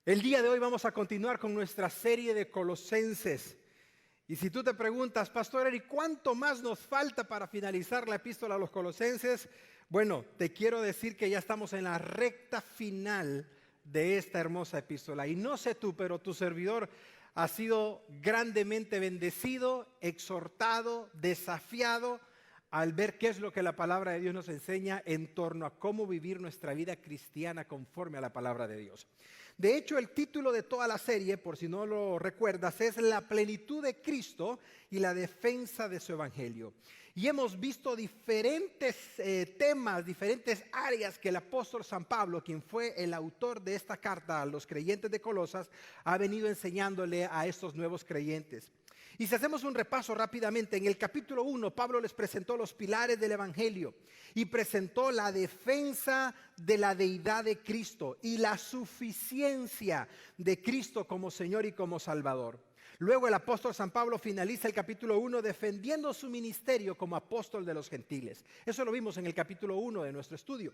El día de hoy vamos a continuar con nuestra serie de Colosenses. Y si tú te preguntas, Pastor Eric, ¿cuánto más nos falta para finalizar la epístola a los Colosenses? Bueno, te quiero decir que ya estamos en la recta final de esta hermosa epístola. Y no sé tú, pero tu servidor ha sido grandemente bendecido, exhortado, desafiado al ver qué es lo que la palabra de Dios nos enseña en torno a cómo vivir nuestra vida cristiana conforme a la palabra de Dios. De hecho, el título de toda la serie, por si no lo recuerdas, es La plenitud de Cristo y la defensa de su evangelio. Y hemos visto diferentes temas, diferentes áreas que el apóstol San Pablo, quien fue el autor de esta carta a los creyentes de Colosas, ha venido enseñándole a estos nuevos creyentes. Y si hacemos un repaso rápidamente, en el capítulo 1 Pablo les presentó los pilares del evangelio y presentó la defensa de la deidad de Cristo y la suficiencia de Cristo como Señor y como Salvador. Luego el apóstol San Pablo finaliza el capítulo 1 defendiendo su ministerio como apóstol de los gentiles. Eso lo vimos en el capítulo 1 de nuestro estudio.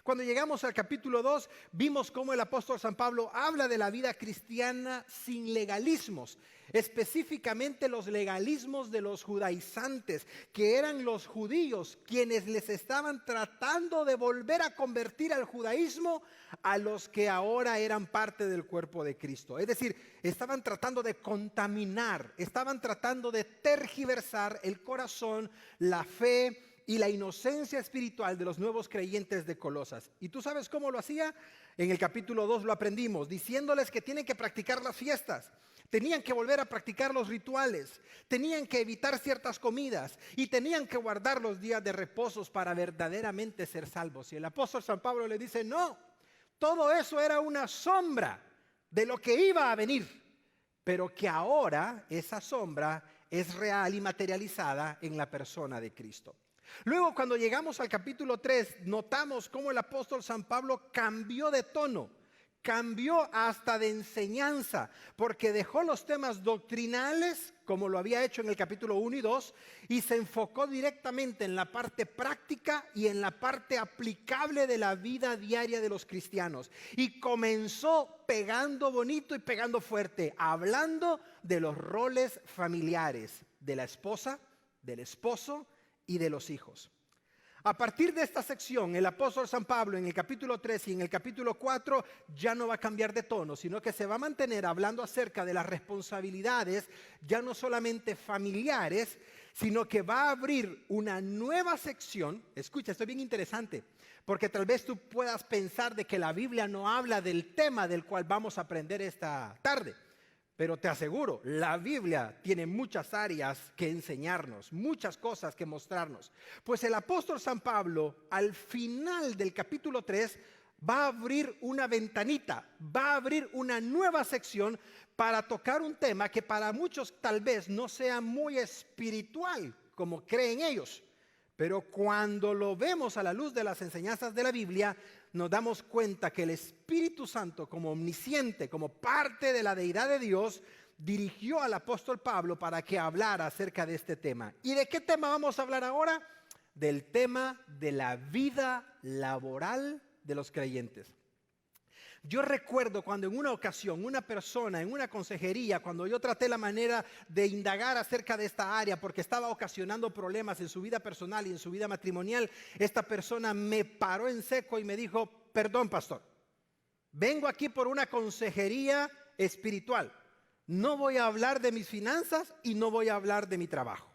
Cuando llegamos al capítulo 2, vimos cómo el apóstol San Pablo habla de la vida cristiana sin legalismos, específicamente los legalismos de los judaizantes, que eran los judíos quienes les estaban tratando de volver a convertir al judaísmo a los que ahora eran parte del cuerpo de Cristo. Es decir, estaban tratando de contaminar, estaban tratando de tergiversar el corazón, la fe y la inocencia espiritual de los nuevos creyentes de Colosas. ¿Y tú sabes cómo lo hacía? En el capítulo 2 lo aprendimos, diciéndoles que tienen que practicar las fiestas, tenían que volver a practicar los rituales, tenían que evitar ciertas comidas y tenían que guardar los días de reposos para verdaderamente ser salvos. Y el apóstol San Pablo le dice, no, todo eso era una sombra de lo que iba a venir, pero que ahora esa sombra es real y materializada en la persona de Cristo. Luego, cuando llegamos al capítulo 3, notamos cómo el apóstol San Pablo cambió de tono, cambió hasta de enseñanza, porque dejó los temas doctrinales, como lo había hecho en el capítulo 1 y 2, y se enfocó directamente en la parte práctica y en la parte aplicable de la vida diaria de los cristianos. Y comenzó pegando bonito y pegando fuerte, hablando de los roles familiares de la esposa, del esposo y de los hijos. A partir de esta sección, el apóstol San Pablo en el capítulo 3 y en el capítulo 4 ya no va a cambiar de tono, sino que se va a mantener hablando acerca de las responsabilidades, ya no solamente familiares, sino que va a abrir una nueva sección. Escucha, esto es bien interesante, porque tal vez tú puedas pensar de que la Biblia no habla del tema del cual vamos a aprender esta tarde. Pero te aseguro, la Biblia tiene muchas áreas que enseñarnos, muchas cosas que mostrarnos. Pues el apóstol San Pablo, al final del capítulo 3, va a abrir una ventanita, va a abrir una nueva sección para tocar un tema que para muchos tal vez no sea muy espiritual, como creen ellos. Pero cuando lo vemos a la luz de las enseñanzas de la Biblia, nos damos cuenta que el Espíritu Santo, como omnisciente, como parte de la deidad de Dios, dirigió al apóstol Pablo para que hablara acerca de este tema. ¿Y de qué tema vamos a hablar ahora? Del tema de la vida laboral de los creyentes. Yo recuerdo cuando en una ocasión una persona en una consejería, cuando yo traté la manera de indagar acerca de esta área porque estaba ocasionando problemas en su vida personal y en su vida matrimonial, esta persona me paró en seco y me dijo, perdón pastor, vengo aquí por una consejería espiritual, no voy a hablar de mis finanzas y no voy a hablar de mi trabajo.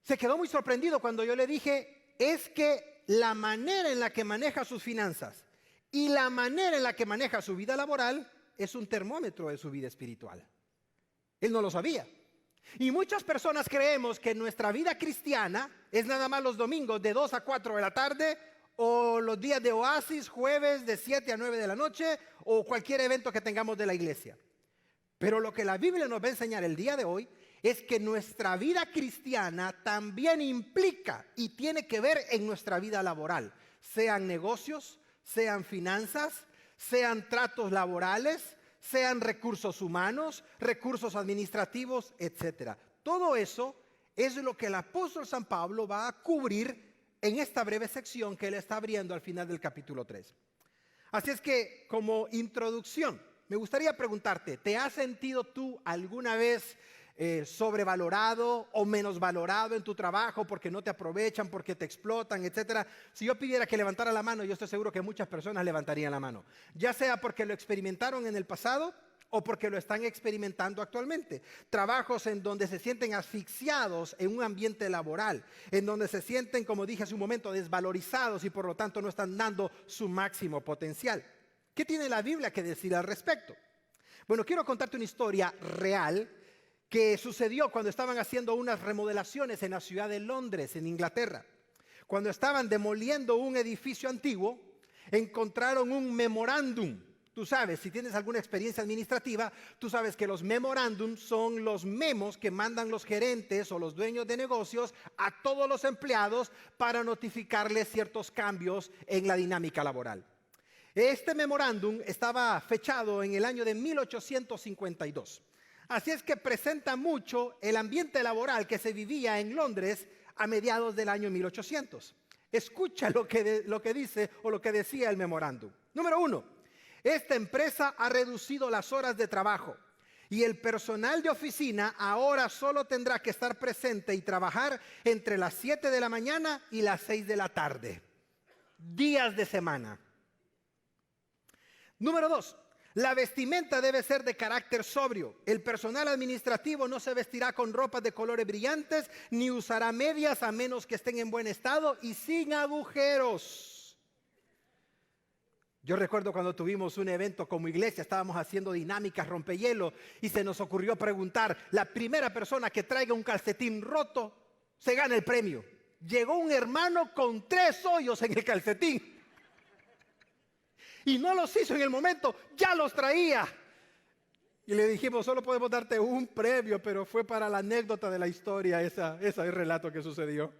Se quedó muy sorprendido cuando yo le dije, es que la manera en la que maneja sus finanzas y la manera en la que maneja su vida laboral es un termómetro de su vida espiritual. Él no lo sabía. Y muchas personas creemos que nuestra vida cristiana es nada más los domingos de 2 a 4 de la tarde o los días de oasis, jueves de 7 a 9 de la noche o cualquier evento que tengamos de la iglesia. Pero lo que la Biblia nos va a enseñar el día de hoy es que nuestra vida cristiana también implica y tiene que ver en nuestra vida laboral, sean negocios, sean finanzas, sean tratos laborales, sean recursos humanos, recursos administrativos, etc. Todo eso es lo que el apóstol San Pablo va a cubrir en esta breve sección que él está abriendo al final del capítulo 3. Así es que, como introducción, me gustaría preguntarte, ¿te has sentido tú alguna vez sobrevalorado o menosvalorado en tu trabajo porque no te aprovechan, porque te explotan, etcétera? Si yo pidiera que levantara la mano, yo estoy seguro que muchas personas levantarían la mano, ya sea porque lo experimentaron en el pasado o porque lo están experimentando actualmente. Trabajos en donde se sienten asfixiados en un ambiente laboral, en donde se sienten, como dije hace un momento, desvalorizados y por lo tanto no están dando su máximo potencial. ¿Qué tiene la Biblia que decir al respecto? Bueno, quiero contarte una historia real que sucedió cuando estaban haciendo unas remodelaciones en la ciudad de Londres, en Inglaterra. Cuando estaban demoliendo un edificio antiguo, encontraron un memorándum. Tú sabes, si tienes alguna experiencia administrativa, tú sabes que los memorándums son los memos que mandan los gerentes o los dueños de negocios a todos los empleados para notificarles ciertos cambios en la dinámica laboral. Este memorándum estaba fechado en el año de 1852. Así es que presenta mucho el ambiente laboral que se vivía en Londres a mediados del año 1800. Escucha lo que dice o lo que decía el memorándum. Número 1, esta empresa ha reducido las horas de trabajo y el personal de oficina ahora solo tendrá que estar presente y trabajar entre las 7 de la mañana y las 6 de la tarde. Días de semana. Número 2, la vestimenta debe ser de carácter sobrio. El personal administrativo no se vestirá con ropas de colores brillantes ni usará medias a menos que estén en buen estado y sin agujeros. Yo recuerdo cuando tuvimos un evento como iglesia, estábamos haciendo dinámicas rompehielo y se nos ocurrió preguntar, la primera persona que traiga un calcetín roto se gana el premio. Llegó un hermano con 3 hoyos en el calcetín. Y no los hizo en el momento, ya los traía. Y le dijimos, solo podemos darte un premio, pero fue para la anécdota de la historia, ese relato que sucedió.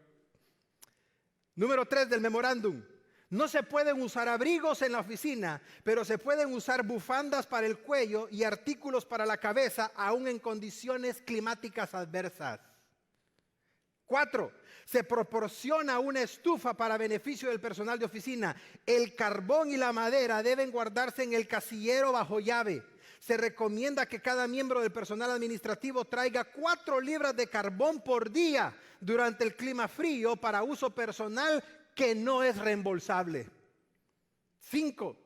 Número 3 del memorándum. No se pueden usar abrigos en la oficina, pero se pueden usar bufandas para el cuello y artículos para la cabeza, aún en condiciones climáticas adversas. 4. Se proporciona una estufa para beneficio del personal de oficina. El carbón y la madera deben guardarse en el casillero bajo llave. Se recomienda que cada miembro del personal administrativo traiga 4 libras de carbón por día durante el clima frío para uso personal que no es reembolsable. 5.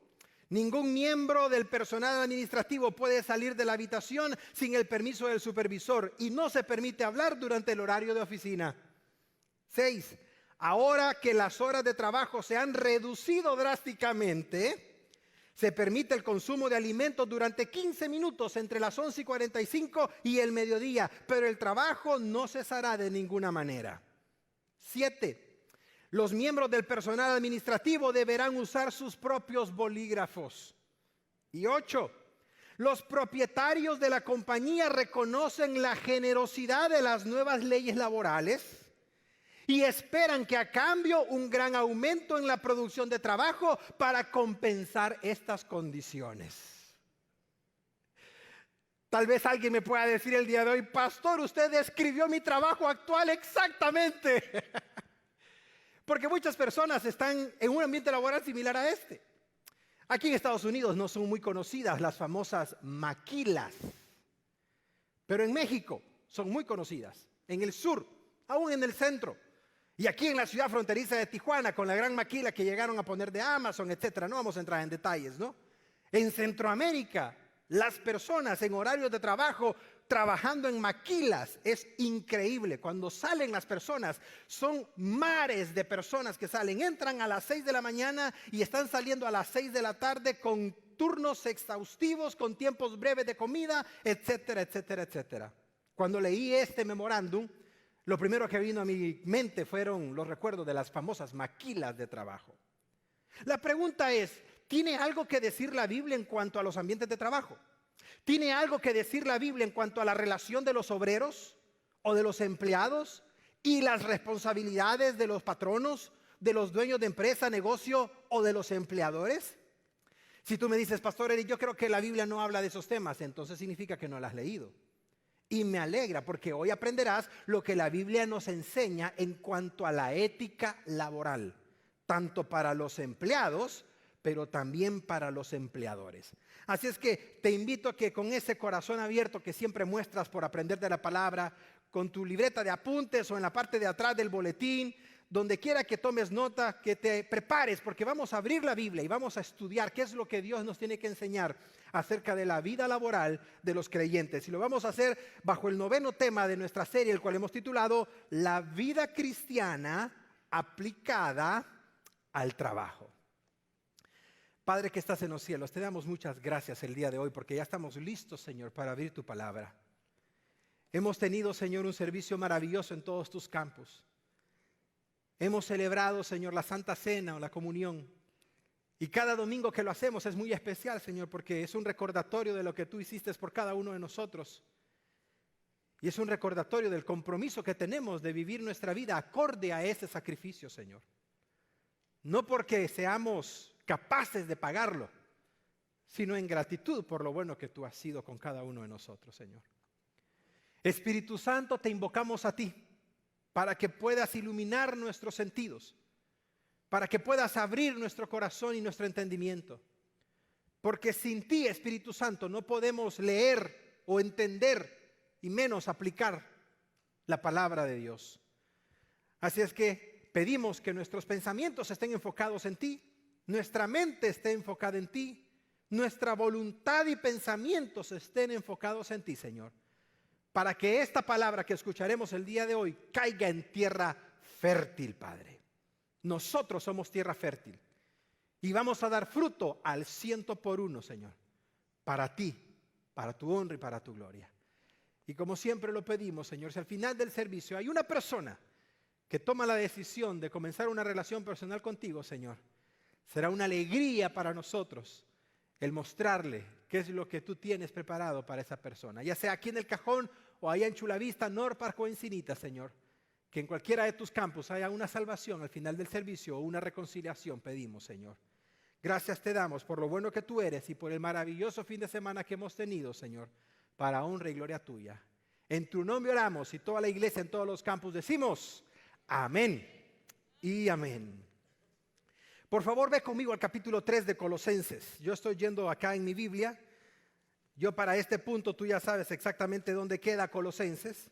Ningún miembro del personal administrativo puede salir de la habitación sin el permiso del supervisor y no se permite hablar durante el horario de oficina. 6. Ahora que las horas de trabajo se han reducido drásticamente, se permite el consumo de alimentos durante 15 minutos entre las 11:45 y el mediodía, pero el trabajo no cesará de ninguna manera. 7. Los miembros del personal administrativo deberán usar sus propios bolígrafos. Y 8. Los propietarios de la compañía reconocen la generosidad de las nuevas leyes laborales y esperan que a cambio un gran aumento en la producción de trabajo para compensar estas condiciones. Tal vez alguien me pueda decir el día de hoy, pastor, usted describió mi trabajo actual exactamente. Porque muchas personas están en un ambiente laboral similar a este. Aquí en Estados Unidos no son muy conocidas las famosas maquilas, pero en México son muy conocidas. En el sur, aún en el centro. Y aquí en la ciudad fronteriza de Tijuana, con la gran maquila que llegaron a poner de Amazon, etcétera. No vamos a entrar en detalles, ¿no? En Centroamérica, las personas en horarios de trabajo trabajando en maquilas es increíble. Cuando salen las personas, son mares de personas que salen. Entran a las 6 de la mañana y están saliendo a las 6 de la tarde con turnos exhaustivos, con tiempos breves de comida, etcétera, etcétera, etcétera. Cuando leí este memorándum, lo primero que vino a mi mente fueron los recuerdos de las famosas maquilas de trabajo. La pregunta es, ¿tiene algo que decir la Biblia en cuanto a los ambientes de trabajo? ¿Tiene algo que decir la Biblia en cuanto a la relación de los obreros o de los empleados y las responsabilidades de los patronos, de los dueños de empresa, negocio o de los empleadores? Si tú me dices, Pastor Eric, yo creo que la Biblia no habla de esos temas, entonces significa que no la has leído. Y me alegra porque hoy aprenderás lo que la Biblia nos enseña en cuanto a la ética laboral, tanto para los empleados, pero también para los empleadores. Así es que te invito a que con ese corazón abierto que siempre muestras por aprender de la palabra, con tu libreta de apuntes o en la parte de atrás del boletín, donde quiera que tomes nota, que te prepares, porque vamos a abrir la Biblia y vamos a estudiar qué es lo que Dios nos tiene que enseñar acerca de la vida laboral de los creyentes. Y lo vamos a hacer bajo el 9º tema de nuestra serie, el cual hemos titulado La vida cristiana aplicada al trabajo. Padre que estás en los cielos, te damos muchas gracias el día de hoy porque ya estamos listos, Señor, para abrir tu palabra. Hemos tenido, Señor, un servicio maravilloso en todos tus campos. Hemos celebrado, Señor, la Santa Cena o la comunión. Y cada domingo que lo hacemos es muy especial, Señor, porque es un recordatorio de lo que tú hiciste por cada uno de nosotros. Y es un recordatorio del compromiso que tenemos de vivir nuestra vida acorde a ese sacrificio, Señor. No porque seamos capaces de pagarlo, sino en gratitud por lo bueno que tú has sido con cada uno de nosotros, Señor. Espíritu Santo, te invocamos a ti para que puedas iluminar nuestros sentidos, para que puedas abrir nuestro corazón y nuestro entendimiento. Porque sin ti, Espíritu Santo, no podemos leer o entender y menos aplicar la palabra de Dios. Así es que pedimos que nuestros pensamientos estén enfocados en ti, nuestra mente esté enfocada en ti, nuestra voluntad y pensamientos estén enfocados en ti, Señor, para que esta palabra que escucharemos el día de hoy caiga en tierra fértil, Padre. Nosotros somos tierra fértil y vamos a dar fruto al 100%, Señor, para ti, para tu honra y para tu gloria. Y como siempre lo pedimos, Señor, si al final del servicio hay una persona que toma la decisión de comenzar una relación personal contigo, Señor, será una alegría para nosotros el mostrarle qué es lo que tú tienes preparado para esa persona, ya sea aquí en el Cajón o allá en Chulavista, Norpark o Encinita, Señor. Que en cualquiera de tus campos haya una salvación al final del servicio o una reconciliación, pedimos, Señor. Gracias te damos por lo bueno que tú eres y por el maravilloso fin de semana que hemos tenido, Señor, para honra y gloria tuya. En tu nombre oramos y toda la iglesia en todos los campos decimos amén y amén. Por favor, ve conmigo al capítulo 3 de Colosenses. Yo estoy yendo acá en mi Biblia. Yo para este punto, tú ya sabes exactamente dónde queda Colosenses.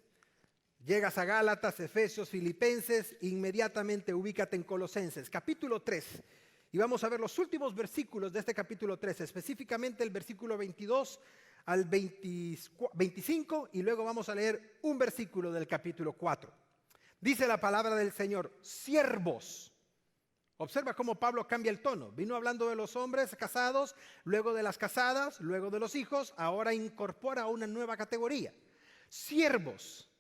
Llegas a Gálatas, Efesios, Filipenses, inmediatamente ubícate en Colosenses, capítulo 3. Y vamos a ver los últimos versículos de este capítulo 3, específicamente el versículo 22 al 25, y luego vamos a leer un versículo del capítulo 4. Dice la palabra del Señor, siervos. Observa cómo Pablo cambia el tono. Vino hablando de los hombres casados, luego de las casadas, luego de los hijos, ahora incorpora una nueva categoría. Siervos.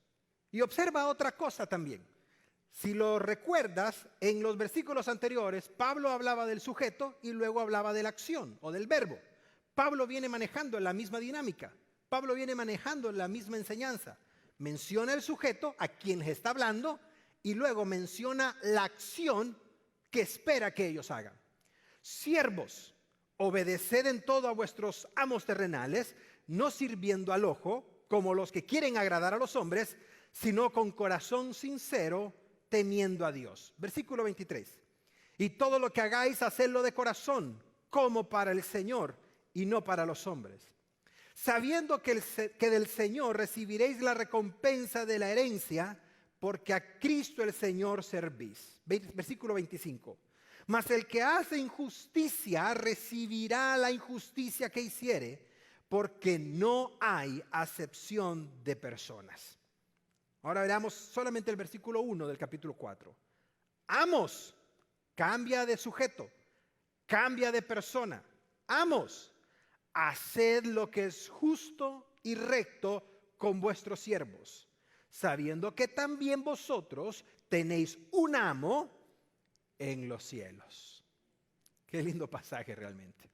Y observa otra cosa también. Si lo recuerdas, en los versículos anteriores, Pablo hablaba del sujeto y luego hablaba de la acción o del verbo. Pablo viene manejando la misma dinámica. Pablo viene manejando la misma enseñanza. Menciona el sujeto a quien está hablando y luego menciona la acción que espera que ellos hagan. Siervos, obedeced en todo a vuestros amos terrenales, no sirviendo al ojo, como los que quieren agradar a los hombres, sino con corazón sincero, temiendo a Dios. Versículo 23. Y todo lo que hagáis, hacedlo de corazón, como para el Señor y no para los hombres. Sabiendo que del Señor recibiréis la recompensa de la herencia, porque a Cristo el Señor servís. Versículo 25. Mas el que hace injusticia recibirá la injusticia que hiciere, porque no hay acepción de personas. Ahora veamos solamente el versículo 1 del capítulo 4. Amos, cambia de sujeto, cambia de persona. Amos, haced lo que es justo y recto con vuestros siervos, sabiendo que también vosotros tenéis un amo en los cielos. Qué lindo pasaje realmente.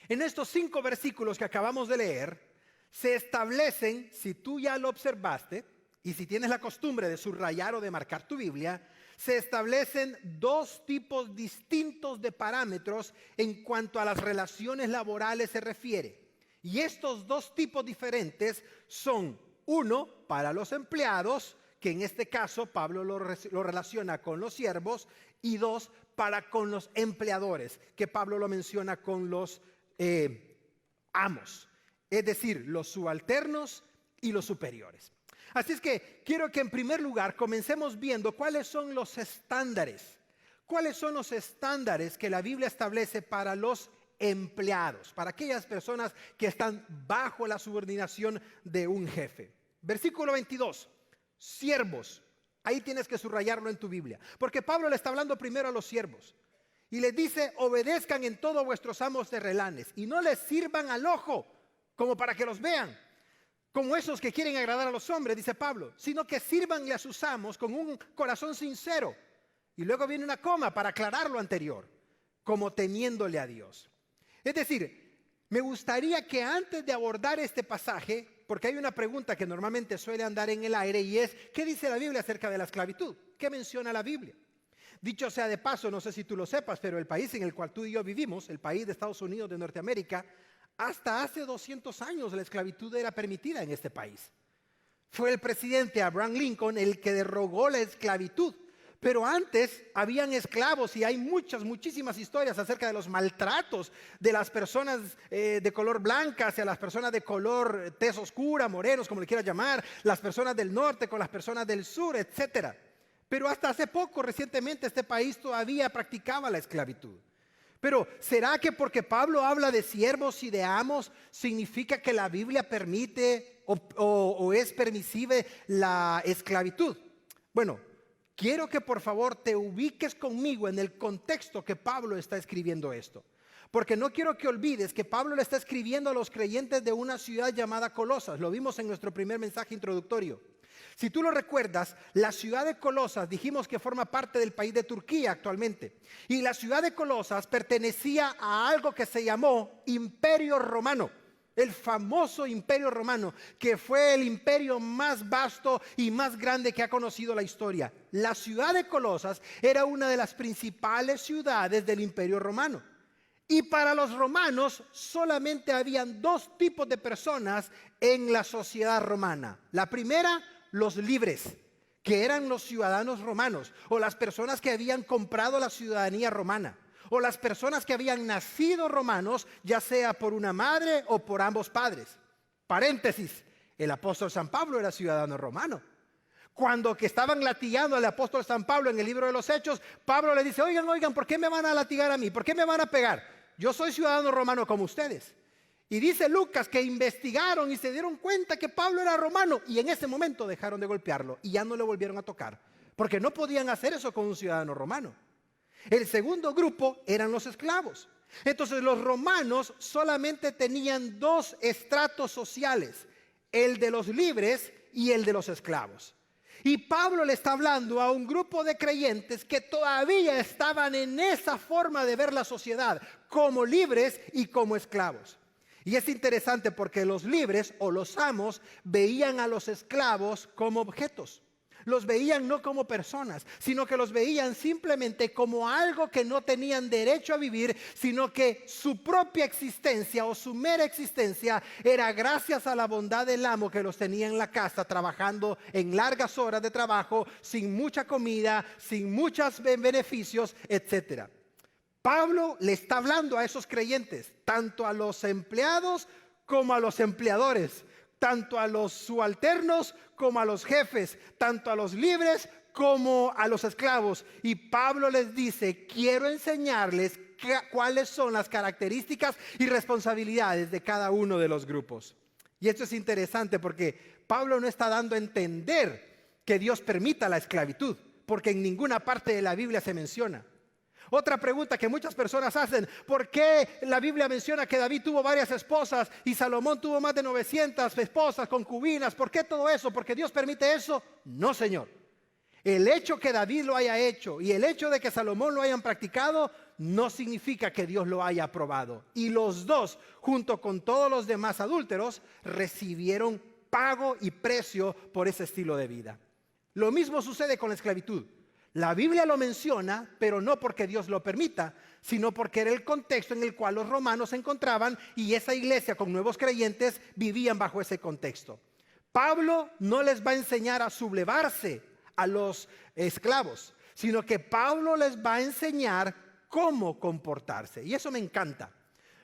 En estos 5 versículos que acabamos de leer, se establecen, si tú ya lo observaste, y si tienes la costumbre de subrayar o de marcar tu Biblia, se establecen 2 tipos distintos de parámetros en cuanto a las relaciones laborales se refiere. Y estos 2 tipos diferentes son, 1, para los empleados, que en este caso Pablo lo relaciona con los siervos, y 2, para con los empleadores, que Pablo lo menciona con los amos, es decir, los subalternos y los superiores. Así es que quiero que en primer lugar comencemos viendo cuáles son los estándares. ¿Cuáles son los estándares que la Biblia establece para los empleados, para aquellas personas que están bajo la subordinación de un jefe? Versículo 22, siervos. Ahí tienes que subrayarlo en tu Biblia, porque Pablo le está hablando primero a los siervos y les dice: obedezcan en todo a vuestros amos de relanes y no les sirvan al ojo como para que los vean, como esos que quieren agradar a los hombres, dice Pablo, sino que sírvanle a sus amos con un corazón sincero. Y luego viene una coma para aclarar lo anterior, como temiéndole a Dios. Es decir, me gustaría que antes de abordar este pasaje, porque hay una pregunta que normalmente suele andar en el aire y es: ¿qué dice la Biblia acerca de la esclavitud? ¿Qué menciona la Biblia? Dicho sea de paso, no sé si tú lo sepas, pero el país en el cual tú y yo vivimos, el país de Estados Unidos de Norteamérica, hasta hace 200 años la esclavitud era permitida en este país. Fue el presidente Abraham Lincoln el que derogó la esclavitud. Pero antes habían esclavos y hay muchísimas historias acerca de los maltratos de las personas de color blanca hacia las personas de color tez oscura, morenos, como le quieras llamar, las personas del norte con las personas del sur, etcétera. Pero hasta hace poco, recientemente, este país todavía practicaba la esclavitud. Pero ¿será que porque Pablo habla de siervos y de amos significa que la Biblia permite o es permisible la esclavitud? Bueno, quiero que por favor te ubiques conmigo en el contexto que Pablo está escribiendo esto. Porque no quiero que olvides que Pablo le está escribiendo a los creyentes de una ciudad llamada Colosas. Lo vimos en nuestro primer mensaje introductorio. Si tú lo recuerdas, la ciudad de Colosas dijimos que forma parte del país de Turquía actualmente. Y la ciudad de Colosas pertenecía a algo que se llamó Imperio Romano. El famoso Imperio Romano, que fue el imperio más vasto y más grande que ha conocido la historia. La ciudad de Colosas era una de las principales ciudades del Imperio Romano. Y para los romanos solamente habían dos tipos de personas en la sociedad romana. La primera, los libres, que eran los ciudadanos romanos o las personas que habían comprado la ciudadanía romana. O las personas que habían nacido romanos, ya sea por una madre o por ambos padres. Paréntesis, el apóstol San Pablo era ciudadano romano. Cuando que estaban latigando al apóstol San Pablo en el libro de los Hechos, Pablo le dice: oigan, ¿por qué me van a latigar a mí? ¿Por qué me van a pegar? Yo soy ciudadano romano como ustedes. Y dice Lucas que investigaron y se dieron cuenta que Pablo era romano y en ese momento dejaron de golpearlo y ya no le volvieron a tocar, porque no podían hacer eso con un ciudadano romano. El segundo grupo eran los esclavos. Entonces los romanos solamente tenían dos estratos sociales: el de los libres y el de los esclavos. Y Pablo le está hablando a un grupo de creyentes que todavía estaban en esa forma de ver la sociedad, como libres y como esclavos. Y es interesante porque los libres o los amos veían a los esclavos como objetos. Los veían no como personas, sino que los veían simplemente como algo que no tenían derecho a vivir, sino que su propia existencia o su mera existencia era gracias a la bondad del amo que los tenía en la casa trabajando en largas horas de trabajo, sin mucha comida, sin muchos beneficios, etc. Pablo le está hablando a esos creyentes, tanto a los empleados como a los empleadores, tanto a los subalternos como a los jefes, tanto a los libres como a los esclavos. Y Pablo les dice: quiero enseñarles cuáles son las características y responsabilidades de cada uno de los grupos. Y esto es interesante porque Pablo no está dando a entender que Dios permita la esclavitud, porque en ninguna parte de la Biblia se menciona. Otra pregunta que muchas personas hacen: ¿por qué la Biblia menciona que David tuvo varias esposas y Salomón tuvo más de 900 esposas, concubinas? ¿Por qué todo eso? ¿Porque Dios permite eso? No, Señor. El hecho que David lo haya hecho y el hecho de que Salomón lo hayan practicado no significa que Dios lo haya aprobado. Y los dos, junto con todos los demás adúlteros, recibieron pago y precio por ese estilo de vida. Lo mismo sucede con la esclavitud. La Biblia lo menciona, pero no porque Dios lo permita, sino porque era el contexto en el cual los romanos se encontraban y esa iglesia con nuevos creyentes vivían bajo ese contexto. Pablo no les va a enseñar a sublevarse a los esclavos, sino que Pablo les va a enseñar cómo comportarse. Y eso me encanta.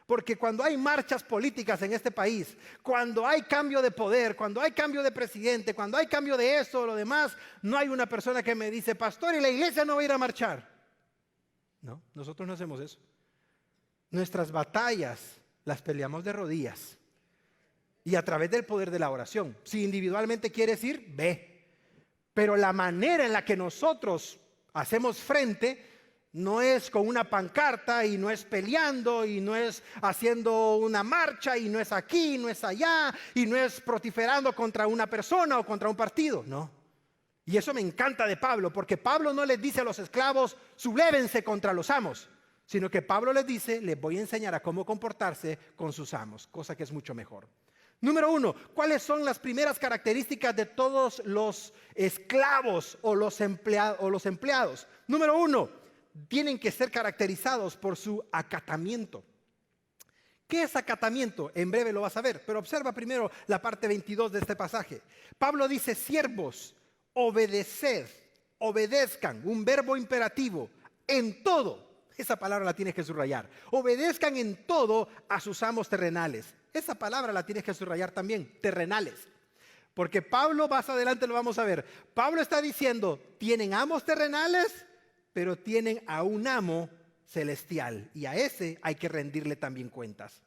Porque cuando hay marchas políticas en este país, cuando hay cambio de poder, cuando hay cambio de presidente, cuando hay cambio de esto o lo demás, no hay una persona que me dice, pastor, y la iglesia no va a ir a marchar. No, nosotros no hacemos eso. Nuestras batallas las peleamos de rodillas y a través del poder de la oración. Si individualmente quieres ir, ve. Pero la manera en la que nosotros hacemos frente no es con una pancarta y no es peleando y no es haciendo una marcha y no es aquí, no es allá y no es proliferando contra una persona o contra un partido, no. Y eso me encanta de Pablo, porque Pablo no les dice a los esclavos, sublévense contra los amos, sino que Pablo les dice, les voy a enseñar a cómo comportarse con sus amos, cosa que es mucho mejor. Número 1, ¿cuáles son las primeras características de todos los esclavos o los empleados? Número 1, tienen que ser caracterizados por su acatamiento. ¿Qué es acatamiento? En breve lo vas a ver, pero observa primero la parte 22 de este pasaje. Pablo dice, siervos, obedeced, obedezcan, un verbo imperativo, en todo. Esa palabra la tienes que subrayar. Obedezcan en todo a sus amos terrenales. Esa palabra la tienes que subrayar también, terrenales. Porque Pablo, más adelante lo vamos a ver, Pablo está diciendo, tienen amos terrenales, pero tienen a un amo celestial y a ese hay que rendirle también cuentas.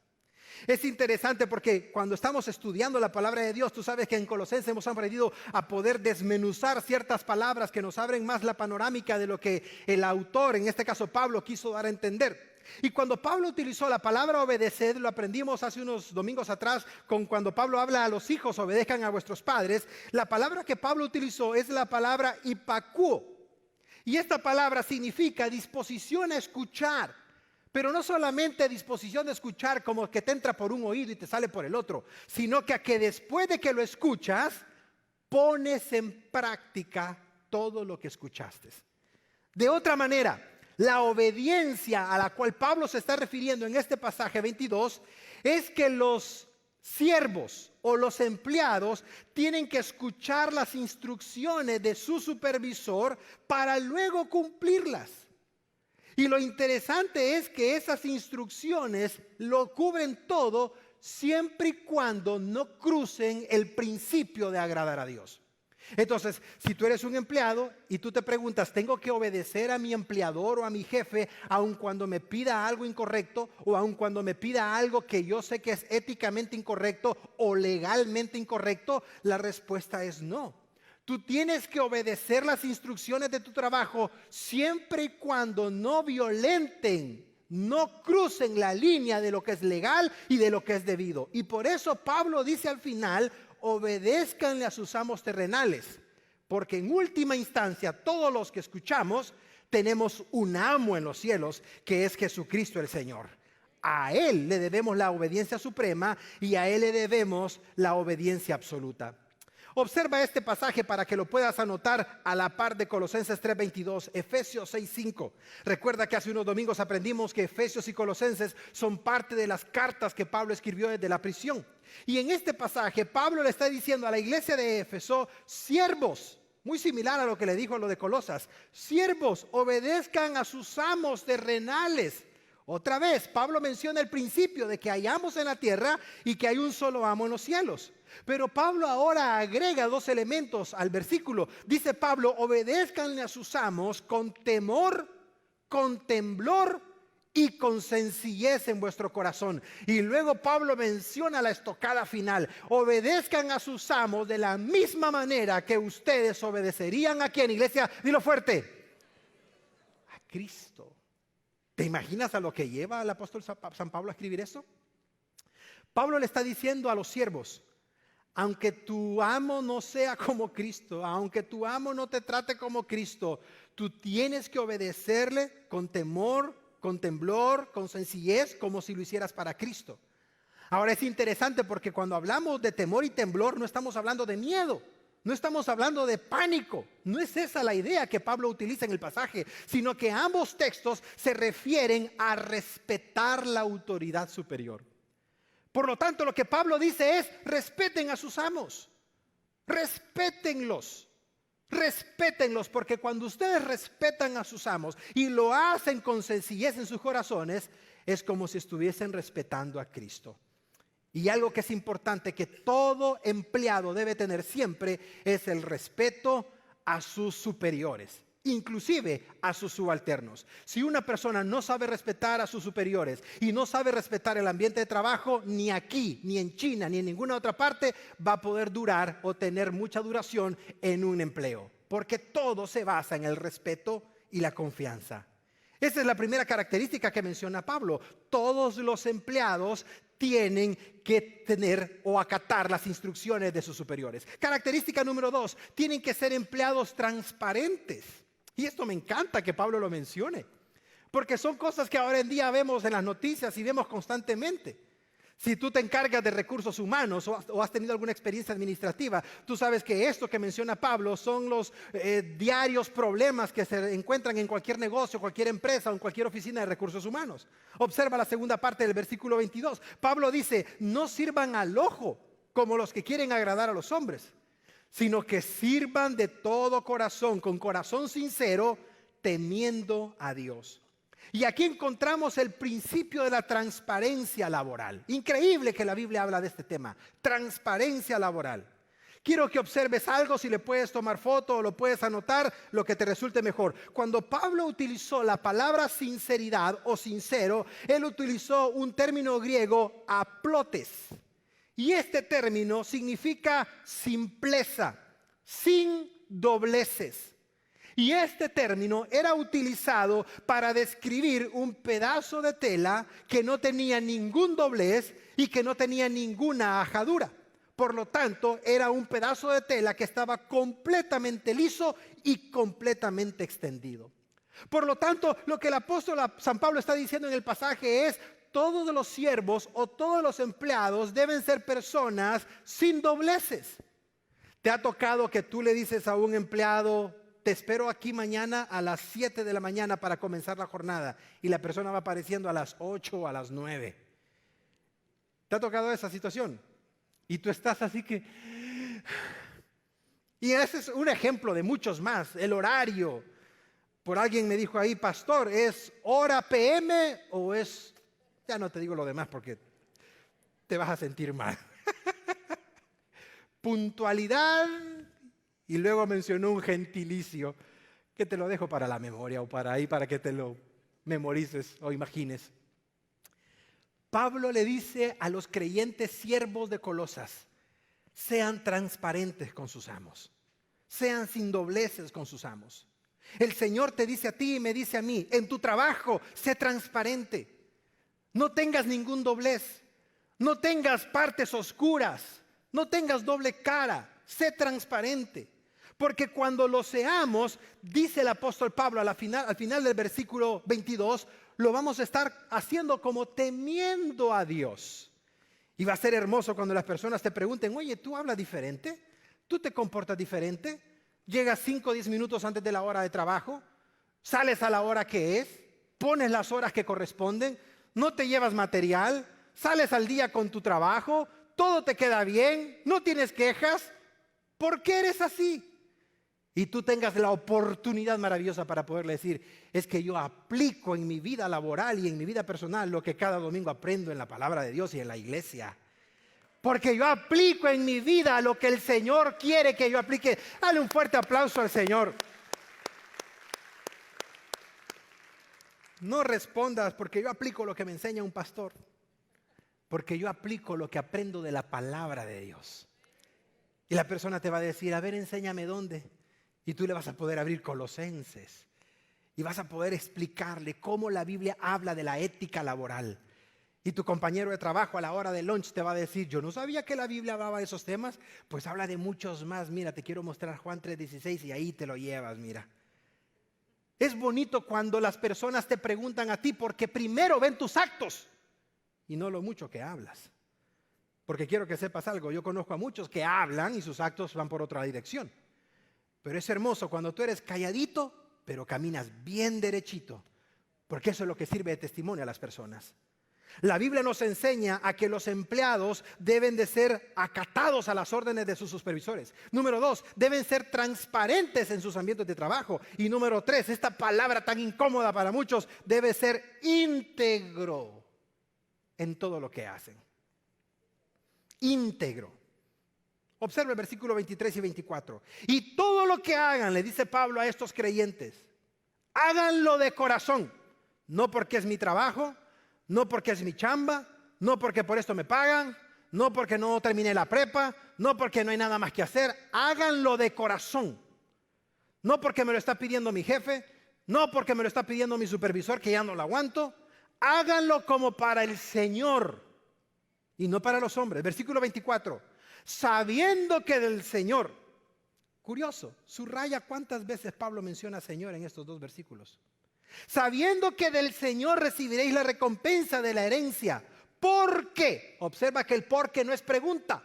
Es interesante porque cuando estamos estudiando la palabra de Dios, tú sabes que en Colosenses hemos aprendido a poder desmenuzar ciertas palabras que nos abren más la panorámica de lo que el autor, en este caso Pablo, quiso dar a entender. Y cuando Pablo utilizó la palabra obedecer, lo aprendimos hace unos domingos atrás, cuando Pablo habla a los hijos, obedezcan a vuestros padres, la palabra que Pablo utilizó es la palabra hipacuo. Y esta palabra significa disposición a escuchar, pero no solamente disposición de escuchar como que te entra por un oído y te sale por el otro, sino que después de que lo escuchas, pones en práctica todo lo que escuchaste. De otra manera, la obediencia a la cual Pablo se está refiriendo en este pasaje 22 es que los siervos o los empleados tienen que escuchar las instrucciones de su supervisor para luego cumplirlas. Y lo interesante es que esas instrucciones lo cubren todo siempre y cuando no crucen el principio de agradar a Dios. Entonces, si tú eres un empleado y tú te preguntas, ¿tengo que obedecer a mi empleador o a mi jefe aun cuando me pida algo incorrecto o aun cuando me pida algo que yo sé que es éticamente incorrecto o legalmente incorrecto? La respuesta es no. Tú tienes que obedecer las instrucciones de tu trabajo siempre y cuando no violenten, no crucen la línea de lo que es legal y de lo que es debido. Y por eso Pablo dice al final, obedézcanle a sus amos terrenales, porque en última instancia todos los que escuchamos tenemos un amo en los cielos que es Jesucristo el Señor. A Él le debemos la obediencia suprema y a Él le debemos la obediencia absoluta. Observa este pasaje para que lo puedas anotar a la par de Colosenses 3:22, Efesios 6:5. Recuerda que hace unos domingos aprendimos que Efesios y Colosenses son parte de las cartas que Pablo escribió desde la prisión. Y en este pasaje Pablo le está diciendo a la iglesia de Éfeso, siervos, muy similar a lo que le dijo a lo de Colosas, siervos, obedezcan a sus amos terrenales. Otra vez, Pablo menciona el principio de que hay amos en la tierra y que hay un solo amo en los cielos. Pero Pablo ahora agrega dos elementos al versículo. Dice Pablo, obedézcanle a sus amos con temor, con temblor y con sencillez en vuestro corazón. Y luego Pablo menciona la estocada final. Obedezcan a sus amos de la misma manera que ustedes obedecerían a ¿quién, iglesia? Dilo fuerte. A Cristo. ¿Te imaginas a lo que lleva el apóstol San Pablo a escribir eso? Pablo le está diciendo a los siervos, aunque tu amo no sea como Cristo, aunque tu amo no te trate como Cristo, tú tienes que obedecerle con temor, con temblor, con sencillez, como si lo hicieras para Cristo. Ahora es interesante porque cuando hablamos de temor y temblor no estamos hablando de miedo. No estamos hablando de pánico, no es esa la idea que Pablo utiliza en el pasaje, sino que ambos textos se refieren a respetar la autoridad superior. Por lo tanto, lo que Pablo dice es, respeten a sus amos, respétenlos, Respétenlos, porque cuando ustedes respetan a sus amos y lo hacen con sencillez en sus corazones, es como si estuviesen respetando a Cristo. Y algo que es importante que todo empleado debe tener siempre es el respeto a sus superiores, inclusive a sus subalternos. Si una persona no sabe respetar a sus superiores y no sabe respetar el ambiente de trabajo, ni aquí, ni en China, ni en ninguna otra parte, va a poder durar o tener mucha duración en un empleo. Porque todo se basa en el respeto y la confianza. Esa es la primera característica que menciona Pablo. Todos los empleados tienen que tener o acatar las instrucciones de sus superiores. Característica número 2, tienen que ser empleados transparentes. Y esto me encanta que Pablo lo mencione, porque son cosas que ahora en día vemos en las noticias y vemos constantemente. Si tú te encargas de recursos humanos o has tenido alguna experiencia administrativa, tú sabes que esto que menciona Pablo son los diarios problemas que se encuentran en cualquier negocio, cualquier empresa o en cualquier oficina de recursos humanos. Observa la segunda parte del versículo 22. Pablo dice, no sirvan al ojo como los que quieren agradar a los hombres, sino que sirvan de todo corazón, con corazón sincero, temiendo a Dios. Y aquí encontramos el principio de la transparencia laboral. Increíble que la Biblia habla de este tema, transparencia laboral. Quiero que observes algo, si le puedes tomar foto o lo puedes anotar, lo que te resulte mejor. Cuando Pablo utilizó la palabra sinceridad o sincero, él utilizó un término griego, aplotes. Y este término significa simpleza, sin dobleces. Y este término era utilizado para describir un pedazo de tela que no tenía ningún doblez y que no tenía ninguna ajadura. Por lo tanto, era un pedazo de tela que estaba completamente liso y completamente extendido. Por lo tanto, lo que el apóstol San Pablo está diciendo en el pasaje es: todos los siervos o todos los empleados deben ser personas sin dobleces. ¿Te ha tocado que tú le dices a un empleado, te espero aquí mañana a las 7 de la mañana para comenzar la jornada, y la persona va apareciendo a las 8 o a las 9? ¿Te ha tocado esa situación? Y tú estás así que... Y ese es un ejemplo de muchos más. El horario. Por alguien me dijo ahí, pastor, ¿es hora PM o es...? Ya no te digo lo demás porque te vas a sentir mal. Puntualidad. Y luego mencionó un gentilicio que te lo dejo para la memoria o para ahí, para que te lo memorices o imagines. Pablo le dice a los creyentes siervos de Colosas, sean transparentes con sus amos, sean sin dobleces con sus amos. El Señor te dice a ti y me dice a mí, en tu trabajo, sé transparente. No tengas ningún doblez, no tengas partes oscuras, no tengas doble cara, sé transparente. Porque cuando lo seamos, dice el apóstol Pablo al final del versículo 22, lo vamos a estar haciendo como temiendo a Dios. Y va a ser hermoso cuando las personas te pregunten, oye, ¿tú hablas diferente? ¿Tú te comportas diferente? ¿Llegas 5 o 10 minutos antes de la hora de trabajo? ¿Sales a la hora que es? ¿Pones las horas que corresponden? ¿No te llevas material? ¿Sales al día con tu trabajo? ¿Todo te queda bien? ¿No tienes quejas? ¿Por qué eres así? Y tú tengas la oportunidad maravillosa para poderle decir, es que yo aplico en mi vida laboral y en mi vida personal lo que cada domingo aprendo en la palabra de Dios y en la iglesia. Porque yo aplico en mi vida lo que el Señor quiere que yo aplique. Dale un fuerte aplauso al Señor. No respondas porque yo aplico lo que me enseña un pastor. Porque yo aplico lo que aprendo de la palabra de Dios. Y la persona te va a decir, a ver, enséñame dónde. Y tú le vas a poder abrir Colosenses. Y vas a poder explicarle cómo la Biblia habla de la ética laboral. Y tu compañero de trabajo a la hora del lunch te va a decir, yo no sabía que la Biblia hablaba de esos temas. Pues habla de muchos más. Mira, te quiero mostrar Juan 3:16 y ahí te lo llevas, mira. Es bonito cuando las personas te preguntan a ti porque primero ven tus actos y no lo mucho que hablas. Porque quiero que sepas algo, yo conozco a muchos que hablan y sus actos van por otra dirección. Pero es hermoso cuando tú eres calladito, pero caminas bien derechito, porque eso es lo que sirve de testimonio a las personas. La Biblia nos enseña a que los empleados deben de ser acatados a las órdenes de sus supervisores. Número 2, deben ser transparentes en sus ambientes de trabajo. Y número 3, esta palabra tan incómoda para muchos, debe ser íntegro en todo lo que hacen. Íntegro. Observa el versículo 23 y 24. Y todo lo que hagan, le dice Pablo a estos creyentes, háganlo de corazón, no porque es mi trabajo, no porque es mi chamba, no porque por esto me pagan, no porque no terminé la prepa, no porque no hay nada más que hacer. Háganlo de corazón. No porque me lo está pidiendo mi jefe, no porque me lo está pidiendo mi supervisor que ya no lo aguanto. Háganlo como para el Señor y no para los hombres. Versículo 24. Sabiendo que del Señor. Curioso, subraya cuántas veces Pablo menciona Señor en estos dos versículos. Sabiendo que del Señor recibiréis la recompensa de la herencia. ¿Por qué? Observa que el por qué no es pregunta,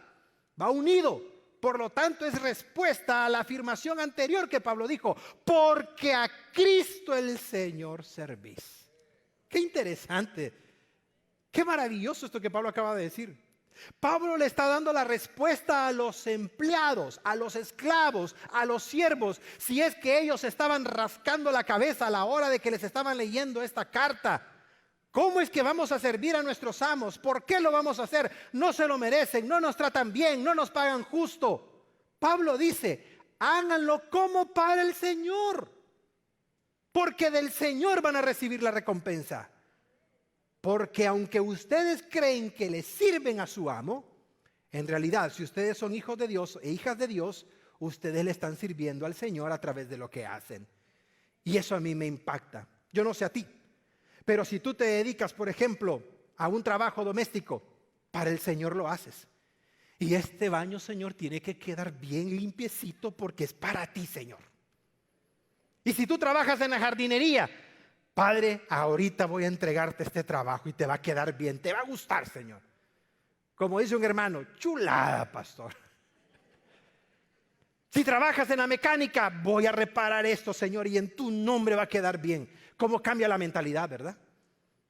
va unido. Por lo tanto es respuesta a la afirmación anterior que Pablo dijo. Porque a Cristo el Señor servís. Qué interesante, qué maravilloso esto que Pablo acaba de decir. Pablo le está dando la respuesta a los empleados, a los esclavos, a los siervos, si es que ellos estaban rascando la cabeza a la hora de que les estaban leyendo esta carta. ¿Cómo es que vamos a servir a nuestros amos? ¿Por qué lo vamos a hacer? No se lo merecen, no nos tratan bien, no nos pagan justo. Pablo dice, háganlo como para el Señor, porque del Señor van a recibir la recompensa. Porque aunque ustedes creen que les sirven a su amo, en realidad, si ustedes son hijos de Dios e hijas de Dios, ustedes le están sirviendo al Señor a través de lo que hacen. Y eso a mí me impacta. Yo no sé a ti, pero si tú te dedicas, por ejemplo, a un trabajo doméstico, para el Señor lo haces. Y este baño, Señor, tiene que quedar bien limpiecito porque es para ti, Señor. Y si tú trabajas en la jardinería, Padre, ahorita voy a entregarte este trabajo y te va a quedar bien, te va a gustar, Señor. Como dice un hermano, chulada, pastor. Si trabajas en la mecánica, voy a reparar esto, Señor, y en tu nombre va a quedar bien. ¿Cómo cambia la mentalidad, verdad?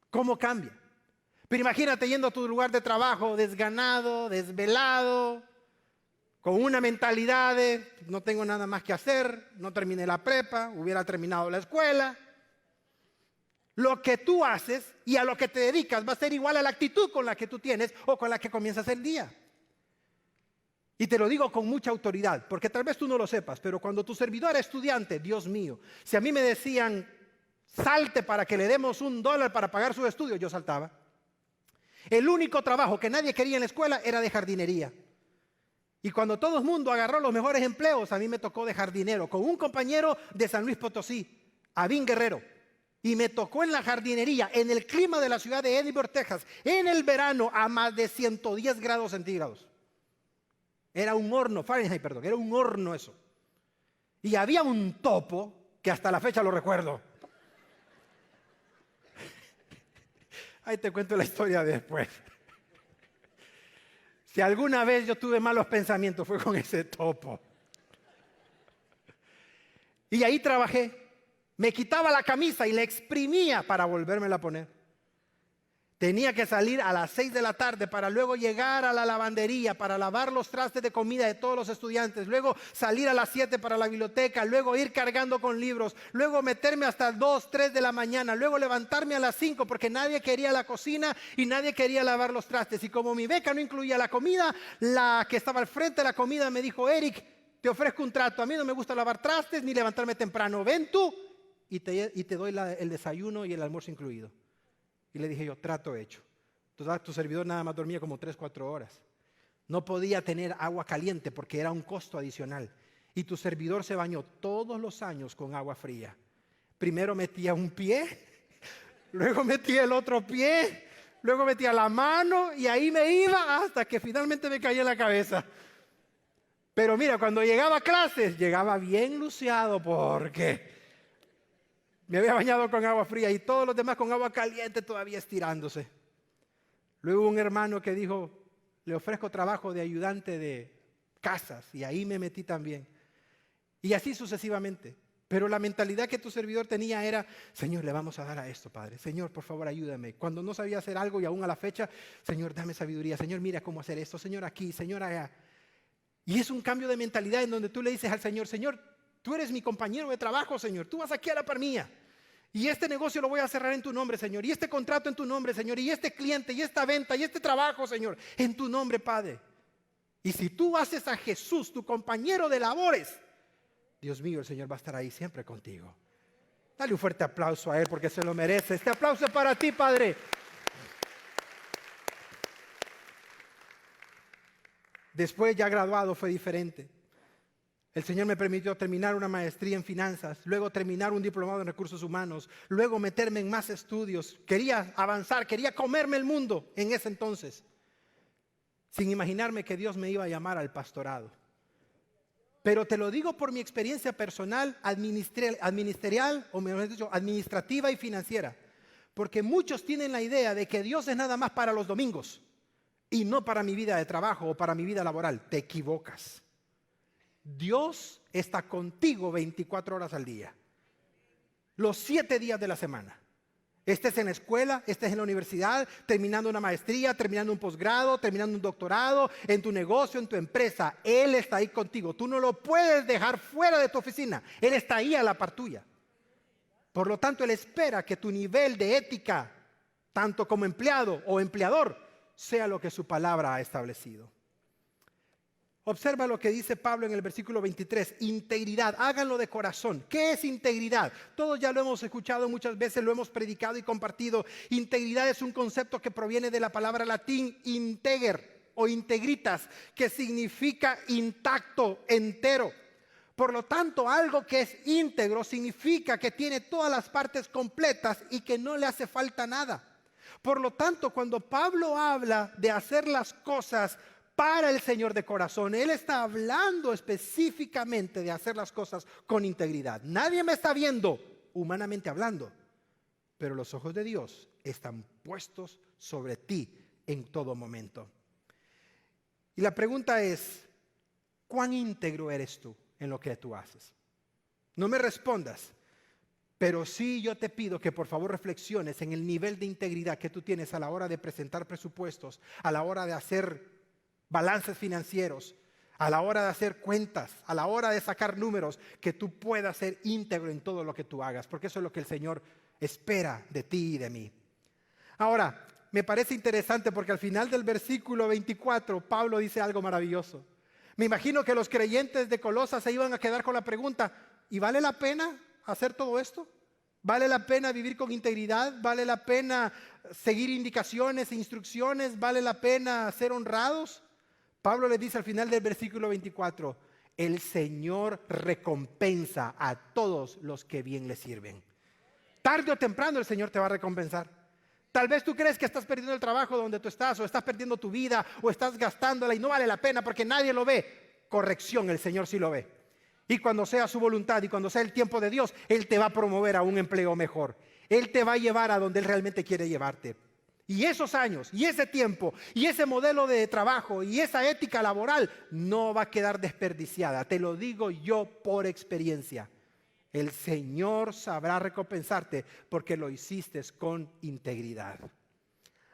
¿Cómo cambia? Pero imagínate yendo a tu lugar de trabajo desganado, desvelado, con una mentalidad de no tengo nada más que hacer, no terminé la prepa, hubiera terminado la escuela. Lo que tú haces y a lo que te dedicas va a ser igual a la actitud con la que tú tienes o con la que comienzas el día. Y te lo digo con mucha autoridad, porque tal vez tú no lo sepas, pero cuando tu servidor era estudiante, Dios mío, si a mí me decían, salte para que le demos $1 para pagar sus estudios, yo saltaba. El único trabajo que nadie quería en la escuela era de jardinería. Y cuando todo el mundo agarró los mejores empleos, a mí me tocó de jardinero, con un compañero de San Luis Potosí, Avín Guerrero. Y me tocó en la jardinería, en el clima de la ciudad de Edinburgh, Texas, en el verano a más de 110 grados centígrados. Era un horno, Fahrenheit, perdón, era un horno eso. Y había un topo, que hasta la fecha lo recuerdo. Ahí te cuento la historia después. Si alguna vez yo tuve malos pensamientos fue con ese topo. Y ahí trabajé. Me quitaba la camisa y la exprimía para volvérmela a poner. Tenía que salir a las 6 de la tarde para luego llegar a la lavandería para lavar los trastes de comida de todos los estudiantes. Luego salir a las 7 para la biblioteca. Luego ir cargando con libros. Luego meterme hasta 2, 3 de la mañana. Luego levantarme a las 5 porque nadie quería la cocina y nadie quería lavar los trastes. Y como mi beca no incluía la comida, la que estaba al frente de la comida me dijo, Eric, te ofrezco un trato. A mí no me gusta lavar trastes ni levantarme temprano. Ven tú y te doy el desayuno y el almuerzo incluido. Y le dije yo, trato hecho. Entonces tu servidor nada más dormía como 3, 4 horas. No podía tener agua caliente porque era un costo adicional. Y tu servidor se bañó todos los años con agua fría. Primero metía un pie, luego metía el otro pie, luego metía la mano y ahí me iba hasta que finalmente me caía en la cabeza. Pero mira, cuando llegaba a clases, llegaba bien luciado porque me había bañado con agua fría y todos los demás con agua caliente todavía estirándose. Luego un hermano que dijo, le ofrezco trabajo de ayudante de casas y ahí me metí también. Y así sucesivamente. Pero la mentalidad que tu servidor tenía era, Señor, le vamos a dar a esto, Padre. Señor, por favor, ayúdame. Cuando no sabía hacer algo y aún a la fecha, Señor, dame sabiduría. Señor, mira cómo hacer esto. Señor, aquí, Señor, allá. Y es un cambio de mentalidad en donde tú le dices al Señor, Señor, tú eres mi compañero de trabajo, Señor. Tú vas aquí a la par mía. Y este negocio lo voy a cerrar en tu nombre, Señor. Y este contrato en tu nombre, Señor. Y este cliente, y esta venta, y este trabajo, Señor. En tu nombre, Padre. Y si tú haces a Jesús tu compañero de labores, Dios mío, el Señor va a estar ahí siempre contigo. Dale un fuerte aplauso a Él porque se lo merece. Este aplauso es para ti, Padre. Después, ya graduado, fue diferente. El Señor me permitió terminar una maestría en finanzas, luego terminar un diplomado en recursos humanos, luego meterme en más estudios. Quería avanzar, quería comerme el mundo en ese entonces, sin imaginarme que Dios me iba a llamar al pastorado. Pero te lo digo por mi experiencia personal, administrativa y financiera. Porque muchos tienen la idea de que Dios es nada más para los domingos y no para mi vida de trabajo o para mi vida laboral. Te equivocas. Dios está contigo 24 horas al día, los 7 días de la semana. Estés en la escuela, estés en la universidad, terminando una maestría, terminando un posgrado, terminando un doctorado, en tu negocio, en tu empresa. Él está ahí contigo. Tú no lo puedes dejar fuera de tu oficina. Él está ahí a la par tuya. Por lo tanto, Él espera que tu nivel de ética, tanto como empleado o empleador, sea lo que su palabra ha establecido. Observa lo que dice Pablo en el versículo 23, integridad, háganlo de corazón. ¿Qué es integridad? Todos ya lo hemos escuchado muchas veces, lo hemos predicado y compartido. Integridad es un concepto que proviene de la palabra latín integer o integritas, que significa intacto, entero. Por lo tanto, algo que es íntegro significa que tiene todas las partes completas y que no le hace falta nada. Por lo tanto, cuando Pablo habla de hacer las cosas para el Señor de corazón, Él está hablando específicamente de hacer las cosas con integridad. Nadie me está viendo, humanamente hablando, pero los ojos de Dios están puestos sobre ti en todo momento. Y la pregunta es, ¿cuán íntegro eres tú en lo que tú haces? No me respondas, pero sí yo te pido que por favor reflexiones en el nivel de integridad que tú tienes a la hora de presentar presupuestos, a la hora de hacer balances financieros, a la hora de hacer cuentas, a la hora de sacar números, que tú puedas ser íntegro en todo lo que tú hagas, porque eso es lo que el Señor espera de ti y de mí. Ahora, me parece interesante porque al final del versículo 24, Pablo dice algo maravilloso. Me imagino que los creyentes de Colosas se iban a quedar con la pregunta, ¿y vale la pena hacer todo esto? ¿Vale la pena vivir con integridad? ¿Vale la pena seguir indicaciones e instrucciones? ¿Vale la pena ser honrados? Pablo le dice al final del versículo 24, el Señor recompensa a todos los que bien le sirven. Tarde o temprano el Señor te va a recompensar. Tal vez tú crees que estás perdiendo el trabajo donde tú estás, o estás perdiendo tu vida, o estás gastándola y no vale la pena porque nadie lo ve. Corrección, el Señor sí lo ve. Y cuando sea su voluntad y cuando sea el tiempo de Dios, Él te va a promover a un empleo mejor. Él te va a llevar a donde Él realmente quiere llevarte. Y esos años, y ese tiempo, y ese modelo de trabajo, y esa ética laboral no va a quedar desperdiciada. Te lo digo yo por experiencia. El Señor sabrá recompensarte porque lo hiciste con integridad.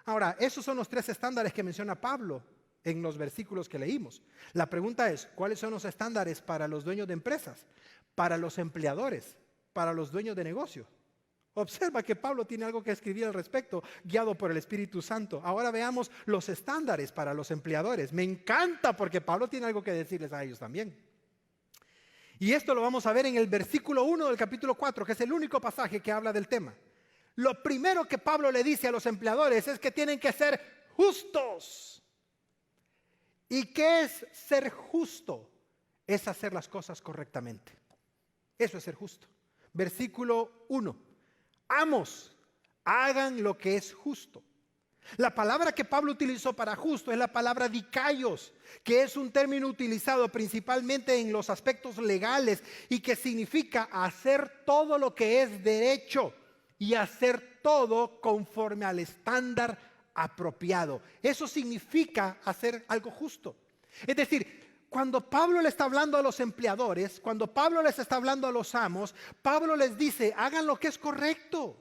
Ahora, esos son los 3 estándares que menciona Pablo en los versículos que leímos. La pregunta es, ¿cuáles son los estándares para los dueños de empresas, para los empleadores, para los dueños de negocios? Observa que Pablo tiene algo que escribir al respecto, guiado por el Espíritu Santo. Ahora veamos los estándares para los empleadores. Me encanta porque Pablo tiene algo que decirles a ellos también. Y esto lo vamos a ver en el versículo 1 del capítulo 4, que es el único pasaje que habla del tema. Lo primero que Pablo le dice a los empleadores es que tienen que ser justos. ¿Y qué es ser justo? Es hacer las cosas correctamente. Eso es ser justo. Versículo 1. Amos, hagan lo que es justo. La palabra que Pablo utilizó para justo es la palabra dikaios, que es un término utilizado principalmente en los aspectos legales y que significa hacer todo lo que es derecho y hacer todo conforme al estándar apropiado. Eso significa hacer algo justo. Es decir, Cuando Pablo le está hablando a los empleadores, cuando Pablo les está hablando a los amos, Pablo les dice, hagan lo que es correcto.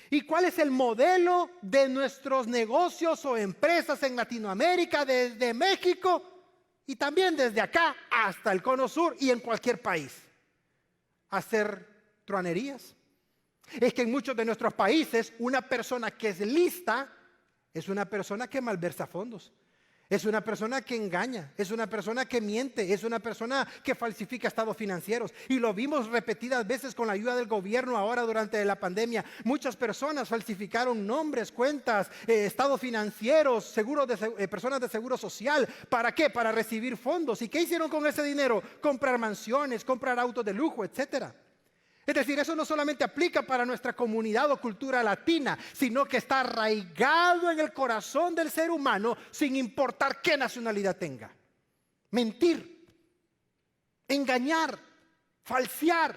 ¿Y cuál es el modelo de nuestros negocios o empresas en Latinoamérica, desde México y también desde acá hasta el Cono Sur y en cualquier país? Hacer truanerías. Es que en muchos de nuestros países una persona que es lista es una persona que malversa fondos. Es una persona que engaña, es una persona que miente, es una persona que falsifica estados financieros. Y lo vimos repetidas veces con la ayuda del gobierno ahora durante la pandemia. Muchas personas falsificaron nombres, cuentas, estados financieros, personas de seguro social. ¿Para qué? Para recibir fondos. ¿Y qué hicieron con ese dinero? Comprar mansiones, comprar autos de lujo, etcétera. Es decir, eso no solamente aplica para nuestra comunidad o cultura latina, sino que está arraigado en el corazón del ser humano sin importar qué nacionalidad tenga. Mentir, engañar, falsear.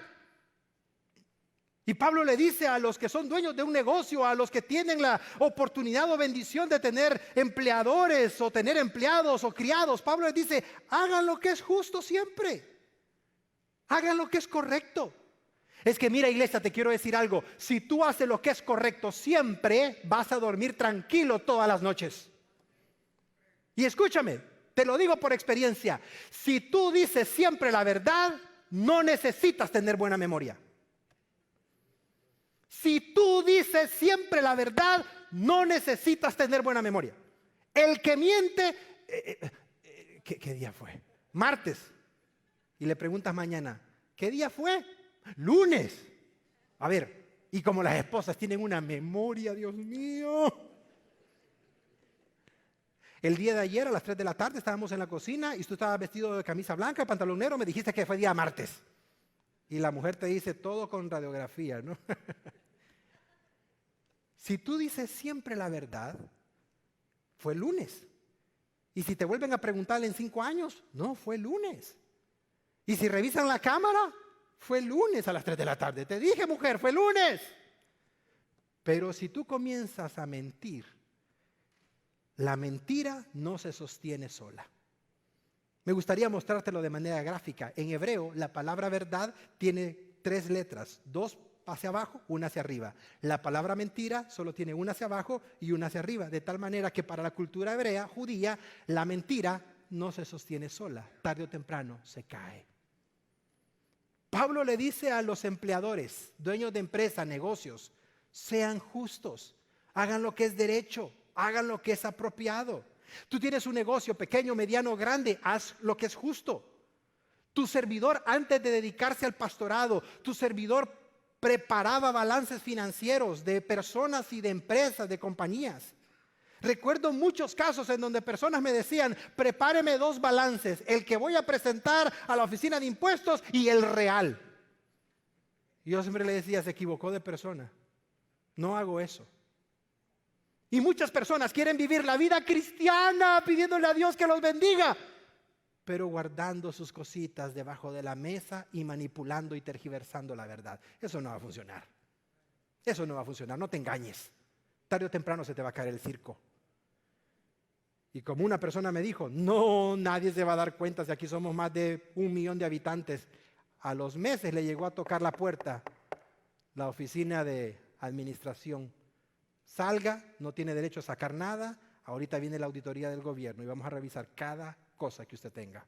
Y Pablo le dice a los que son dueños de un negocio, a los que tienen la oportunidad o bendición de tener empleadores o tener empleados o criados, Pablo les dice, hagan lo que es justo siempre. Hagan lo que es correcto. Es que mira, iglesia, te quiero decir algo. Si tú haces lo que es correcto siempre, vas a dormir tranquilo todas las noches. Y escúchame, te lo digo por experiencia. Si tú dices siempre la verdad, no necesitas tener buena memoria. Si tú dices siempre la verdad, no necesitas tener buena memoria. El que miente, ¿qué día fue? Martes. Y le preguntas mañana, ¿qué día fue? Lunes. A ver, y como las esposas tienen una memoria, Dios mío. El día de ayer a las 3 de la tarde estábamos en la cocina y tú estabas vestido de camisa blanca, pantalón negro, me dijiste que fue día martes. Y la mujer te dice todo con radiografía, ¿no? Si tú dices siempre la verdad, fue lunes. Y si te vuelven a preguntar en 5 años, no, fue lunes. Y si revisan la cámara, fue lunes a las 3 de la tarde. Te dije, mujer, fue lunes. Pero si tú comienzas a mentir, la mentira no se sostiene sola. Me gustaría mostrártelo de manera gráfica. En hebreo, la palabra verdad tiene 3 letras, 2 hacia abajo, 1 hacia arriba. La palabra mentira solo tiene 1 hacia abajo y 1 hacia arriba. De tal manera que para la cultura hebrea, judía, la mentira no se sostiene sola. Tarde o temprano se cae. Pablo le dice a los empleadores, dueños de empresas, negocios, sean justos, hagan lo que es derecho, hagan lo que es apropiado. Tú tienes un negocio pequeño, mediano, grande, haz lo que es justo. Tu servidor, antes de dedicarse al pastorado, tu servidor preparaba balances financieros de personas y de empresas, de compañías. Recuerdo muchos casos en donde personas me decían, prepáreme 2 balances, el que voy a presentar a la oficina de impuestos y el real. Y yo siempre le decía, se equivocó de persona, no hago eso. Y muchas personas quieren vivir la vida cristiana pidiéndole a Dios que los bendiga, pero guardando sus cositas debajo de la mesa y manipulando y tergiversando la verdad. Eso no va a funcionar. Eso no va a funcionar, no te engañes. Tarde o temprano se te va a caer el circo. Y como una persona me dijo, no, nadie se va a dar cuenta si aquí somos más de 1 millón de habitantes. A los meses le llegó a tocar la puerta la oficina de administración. Salga, no tiene derecho a sacar nada. Ahorita viene la auditoría del gobierno y vamos a revisar cada cosa que usted tenga.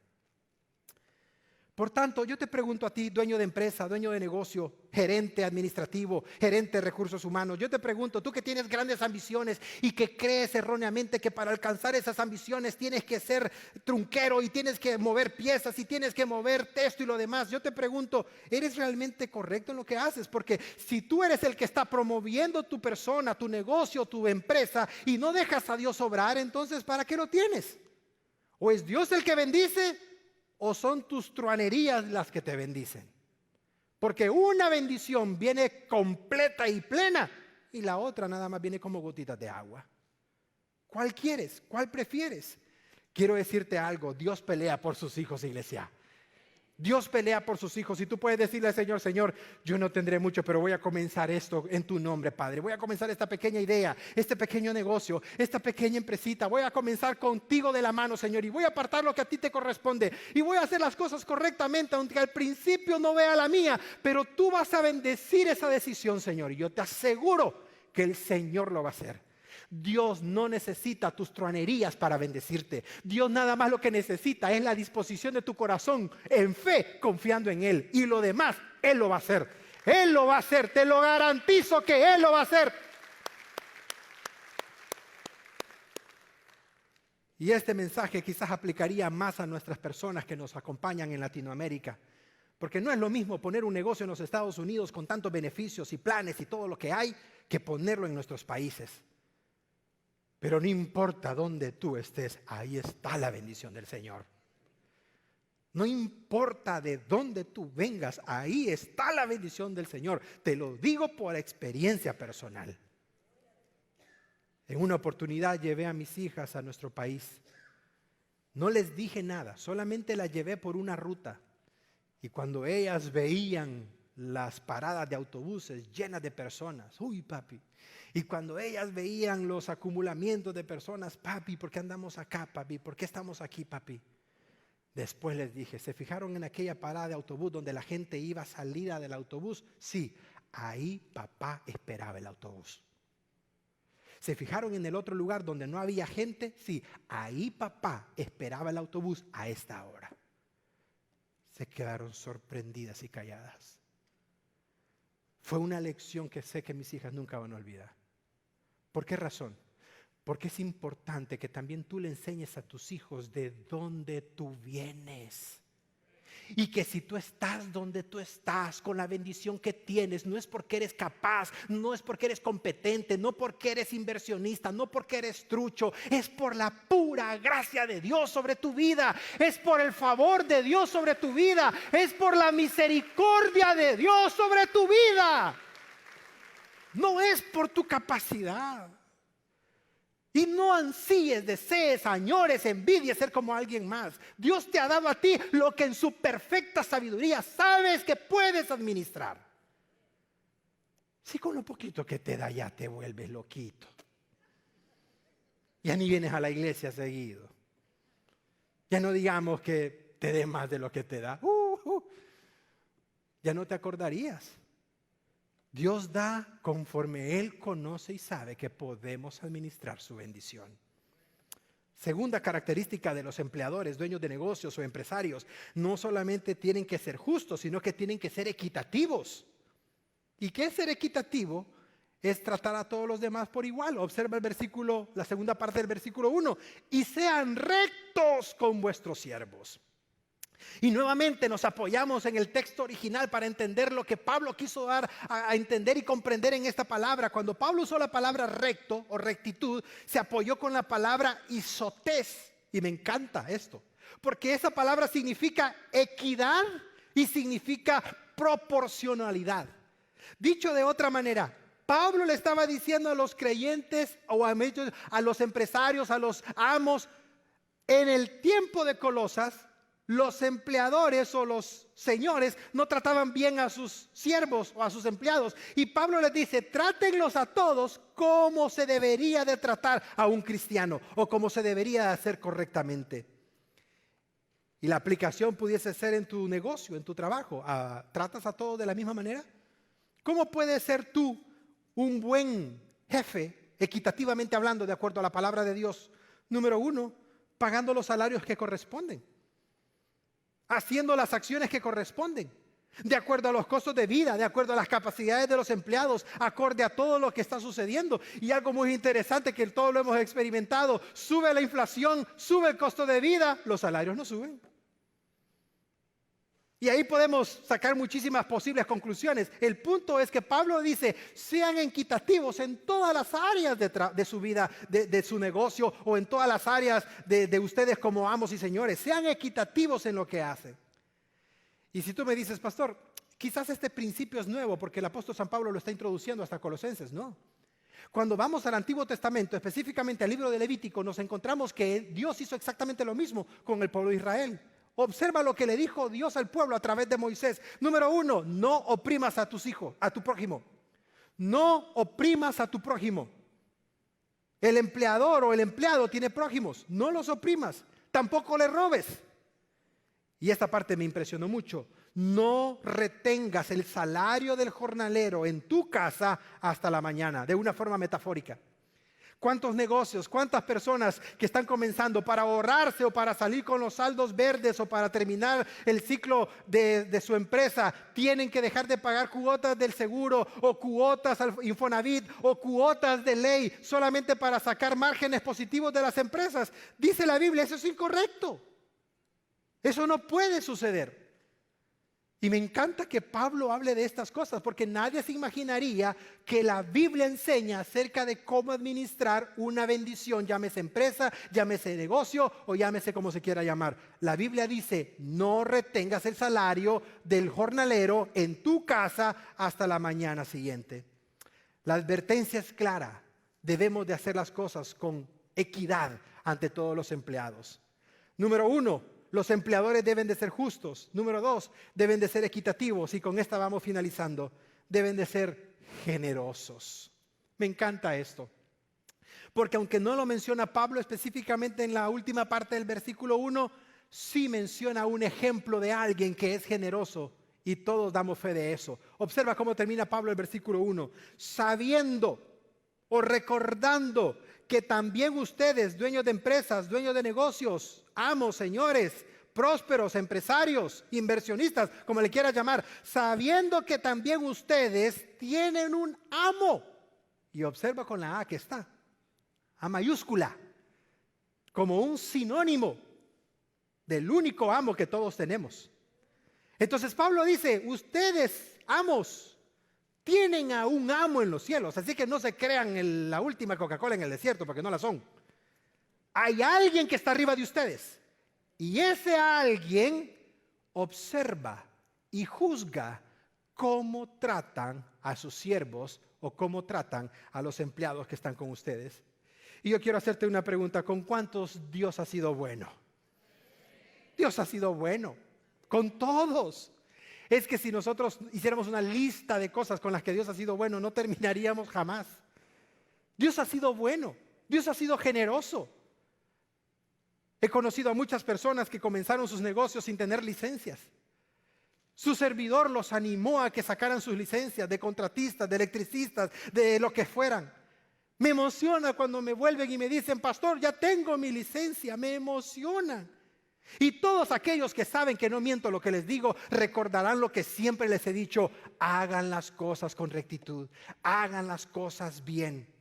Por tanto, yo te pregunto a ti, dueño de empresa, dueño de negocio, gerente administrativo, gerente de recursos humanos. Yo te pregunto, tú que tienes grandes ambiciones y que crees erróneamente que para alcanzar esas ambiciones tienes que ser trunquero y tienes que mover piezas y tienes que mover esto y lo demás. Yo te pregunto, ¿eres realmente correcto en lo que haces? Porque si tú eres el que está promoviendo tu persona, tu negocio, tu empresa y no dejas a Dios obrar, entonces ¿para qué lo tienes? ¿O es Dios el que bendice? ¿O son tus truanerías las que te bendicen? Porque una bendición viene completa y plena y la otra nada más viene como gotitas de agua. ¿Cuál quieres? ¿Cuál prefieres? Quiero decirte algo, Dios pelea por sus hijos, iglesia. Dios pelea por sus hijos y tú puedes decirle al Señor, Señor, yo no tendré mucho, pero voy a comenzar esto en tu nombre, Padre. Voy a comenzar esta pequeña idea, este pequeño negocio, esta pequeña empresita. Voy a comenzar contigo de la mano, Señor, y voy a apartar lo que a ti te corresponde. Y voy a hacer las cosas correctamente, aunque al principio no vea la mía, pero tú vas a bendecir esa decisión, Señor. Y yo te aseguro que el Señor lo va a hacer. Dios no necesita tus truanerías para bendecirte. Dios nada más lo que necesita es la disposición de tu corazón en fe, confiando en Él. Y lo demás, Él lo va a hacer. Él lo va a hacer, te lo garantizo que Él lo va a hacer. Y este mensaje quizás aplicaría más a nuestras personas que nos acompañan en Latinoamérica. Porque no es lo mismo poner un negocio en los Estados Unidos con tantos beneficios y planes y todo lo que hay, que ponerlo en nuestros países. Pero no importa dónde tú estés, ahí está la bendición del Señor. No importa de dónde tú vengas, ahí está la bendición del Señor. Te lo digo por experiencia personal. En una oportunidad llevé a mis hijas a nuestro país. No les dije nada, solamente las llevé por una ruta. Y cuando ellas veían las paradas de autobuses llenas de personas, uy papi. Y cuando ellas veían los acumulamientos de personas, papi, ¿por qué andamos acá, papi? ¿Por qué estamos aquí, papi? Después les dije, ¿se fijaron en aquella parada de autobús donde la gente iba salida del autobús? Sí, ahí papá esperaba el autobús. ¿Se fijaron en el otro lugar donde no había gente? Sí, ahí papá esperaba el autobús a esta hora. Se quedaron sorprendidas y calladas. Fue una lección que sé que mis hijas nunca van a olvidar. ¿Por qué razón? Porque es importante que también tú le enseñes a tus hijos de dónde tú vienes. Y que si tú estás donde tú estás, con la bendición que tienes, no es porque eres capaz, no es porque eres competente, no porque eres inversionista, no porque eres trucho, es por la pura gracia de Dios sobre tu vida, es por el favor de Dios sobre tu vida, es por la misericordia de Dios sobre tu vida. No es por tu capacidad. Y no ansíes, desees, añores, envidies ser como alguien más. Dios te ha dado a ti lo que en su perfecta sabiduría sabes que puedes administrar. Si con lo poquito que te da ya te vuelves loquito. Ya ni vienes a la iglesia seguido. Ya no digamos que te dé más de lo que te da. Ya no te acordarías. Dios da conforme Él conoce y sabe que podemos administrar su bendición. Segunda característica de los empleadores, dueños de negocios o empresarios, no solamente tienen que ser justos, sino que tienen que ser equitativos. ¿Y qué es ser equitativo? Es tratar a todos los demás por igual. Observa el versículo, la segunda parte del versículo 1. Y sean rectos con vuestros siervos. Y nuevamente nos apoyamos en el texto original para entender lo que Pablo quiso dar a entender y comprender en esta palabra. Cuando Pablo usó la palabra recto o rectitud, se apoyó con la palabra isotés. Y me encanta esto, porque esa palabra significa equidad y significa proporcionalidad. Dicho de otra manera, Pablo le estaba diciendo a los creyentes o a los empresarios, a los amos, en el tiempo de Colosas, los empleadores o los señores no trataban bien a sus siervos o a sus empleados. Y Pablo les dice, trátenlos a todos como se debería de tratar a un cristiano o como se debería de hacer correctamente. Y la aplicación pudiese ser en tu negocio, en tu trabajo. ¿Tratas a todos de la misma manera? ¿Cómo puedes ser tú un buen jefe, equitativamente hablando, de acuerdo a la palabra de Dios? Número 1, pagando los salarios que corresponden. Haciendo las acciones que corresponden, de acuerdo a los costos de vida, de acuerdo a las capacidades de los empleados, acorde a todo lo que está sucediendo. Y algo muy interesante que todos lo hemos experimentado, sube la inflación, sube el costo de vida, los salarios no suben. Y ahí podemos sacar muchísimas posibles conclusiones. El punto es que Pablo dice, sean equitativos en todas las áreas de su vida, de su negocio o en todas las áreas de ustedes como amos y señores. Sean equitativos en lo que hacen. Y si tú me dices, pastor, quizás este principio es nuevo porque el apóstol San Pablo lo está introduciendo hasta Colosenses, no. Cuando vamos al Antiguo Testamento, específicamente al libro de Levítico, nos encontramos que Dios hizo exactamente lo mismo con el pueblo de Israel. Observa lo que le dijo Dios al pueblo a través de Moisés. Número 1, no oprimas a tus hijos, a tu prójimo. No oprimas a tu prójimo. El empleador o el empleado tiene prójimos. No los oprimas. Tampoco le robes. Y esta parte me impresionó mucho. No retengas el salario del jornalero en tu casa hasta la mañana, de una forma metafórica. ¿Cuántos negocios, cuántas personas que están comenzando para ahorrarse o para salir con los saldos verdes o para terminar el ciclo de su empresa tienen que dejar de pagar cuotas del seguro o cuotas al Infonavit o cuotas de ley solamente para sacar márgenes positivos de las empresas? Dice la Biblia, eso es incorrecto. Eso no puede suceder. Y me encanta que Pablo hable de estas cosas porque nadie se imaginaría que la Biblia enseña acerca de cómo administrar una bendición, llámese empresa, llámese negocio o llámese como se quiera llamar. La Biblia dice, no retengas el salario del jornalero en tu casa hasta la mañana siguiente. La advertencia es clara, debemos de hacer las cosas con equidad ante todos los empleados. Número 1. Los empleadores deben de ser justos. Número 2, deben de ser equitativos. Y con esta vamos finalizando. Deben de ser generosos. Me encanta esto. Porque aunque no lo menciona Pablo específicamente en la última parte del versículo 1, sí menciona un ejemplo de alguien que es generoso. Y todos damos fe de eso. Observa cómo termina Pablo el versículo 1. Sabiendo o recordando que también ustedes, dueños de empresas, dueños de negocios, amos, señores, prósperos, empresarios, inversionistas, como le quiera llamar, sabiendo que también ustedes tienen un amo. Y observa con la A que está, A mayúscula, como un sinónimo del único amo que todos tenemos. Entonces Pablo dice, ustedes, amos, tienen a un amo en los cielos, así que no se crean la última Coca-Cola en el desierto, porque no la son. Hay alguien que está arriba de ustedes. Y ese alguien observa y juzga cómo tratan a sus siervos o cómo tratan a los empleados que están con ustedes. Y yo quiero hacerte una pregunta, ¿con cuántos Dios ha sido bueno? Dios ha sido bueno, con todos. Es que si nosotros hiciéramos una lista de cosas con las que Dios ha sido bueno, no terminaríamos jamás. Dios ha sido bueno, Dios ha sido generoso. He conocido a muchas personas que comenzaron sus negocios sin tener licencias. Su servidor los animó a que sacaran sus licencias de contratistas, de electricistas, de lo que fueran. Me emociona cuando me vuelven y me dicen, pastor, ya tengo mi licencia, me emociona. Y todos aquellos que saben que no miento lo que les digo, recordarán lo que siempre les he dicho, hagan las cosas con rectitud, hagan las cosas bien.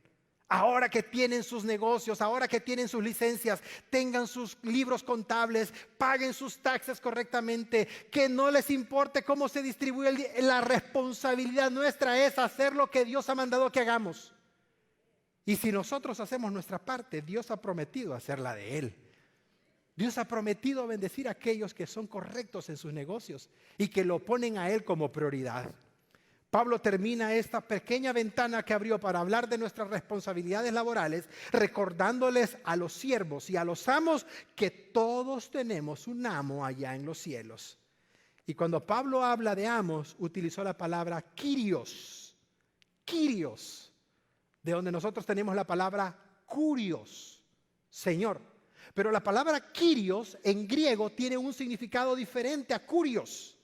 Ahora que tienen sus negocios, ahora que tienen sus licencias, tengan sus libros contables, paguen sus taxes correctamente, que no les importe cómo se distribuye la responsabilidad nuestra es hacer lo que Dios ha mandado que hagamos. Y si nosotros hacemos nuestra parte, Dios ha prometido hacer la de Él. Dios ha prometido bendecir a aquellos que son correctos en sus negocios y que lo ponen a Él como prioridad. Pablo termina esta pequeña ventana que abrió para hablar de nuestras responsabilidades laborales, recordándoles a los siervos y a los amos que todos tenemos un amo allá en los cielos. Y cuando Pablo habla de amos, utilizó la palabra Kyrios. Kyrios, de donde nosotros tenemos la palabra Kurios, Señor. Pero la palabra Kyrios en griego tiene un significado diferente a Kurios.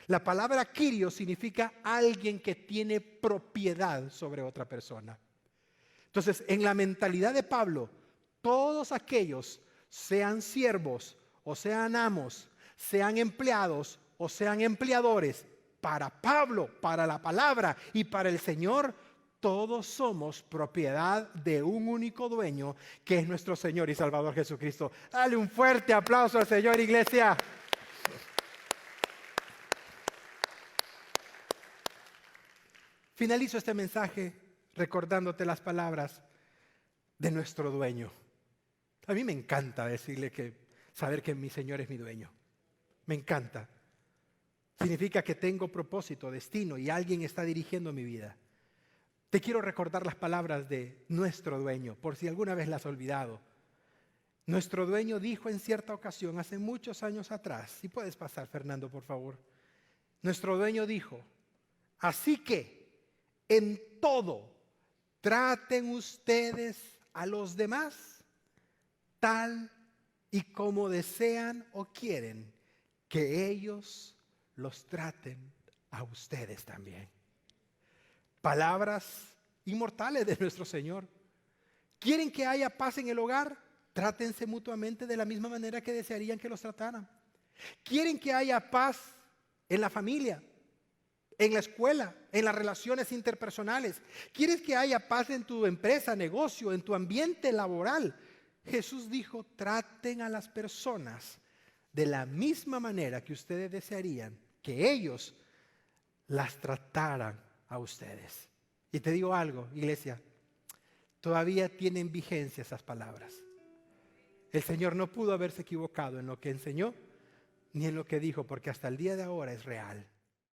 La palabra Kyrios significa alguien que tiene propiedad sobre otra persona. Entonces, en la mentalidad de Pablo, todos aquellos, sean siervos o sean amos, sean empleados o sean empleadores, para Pablo, para la palabra y para el Señor, todos somos propiedad de un único dueño, que es nuestro Señor y Salvador Jesucristo. Dale un fuerte aplauso al Señor, iglesia. Finalizo este mensaje recordándote las palabras de nuestro dueño. A mí me encanta saber que mi Señor es mi dueño. Me encanta. Significa que tengo propósito, destino y alguien está dirigiendo mi vida. Te quiero recordar las palabras de nuestro dueño, por si alguna vez las has olvidado. Nuestro dueño dijo en cierta ocasión, hace muchos años atrás, si puedes pasar, Fernando, por favor. Nuestro dueño dijo, así que en todo traten ustedes a los demás tal y como desean o quieren que ellos los traten a ustedes también. Palabras inmortales de nuestro Señor. ¿Quieren que haya paz en el hogar? Trátense mutuamente de la misma manera que desearían que los trataran. ¿Quieren que haya paz en la familia, en la escuela, en las relaciones interpersonales? ¿Quieres que haya paz en tu empresa, negocio, en tu ambiente laboral? Jesús dijo, traten a las personas de la misma manera que ustedes desearían que ellos las trataran a ustedes. Y te digo algo, iglesia, todavía tienen vigencia esas palabras. El Señor no pudo haberse equivocado en lo que enseñó ni en lo que dijo, porque hasta el día de ahora es real.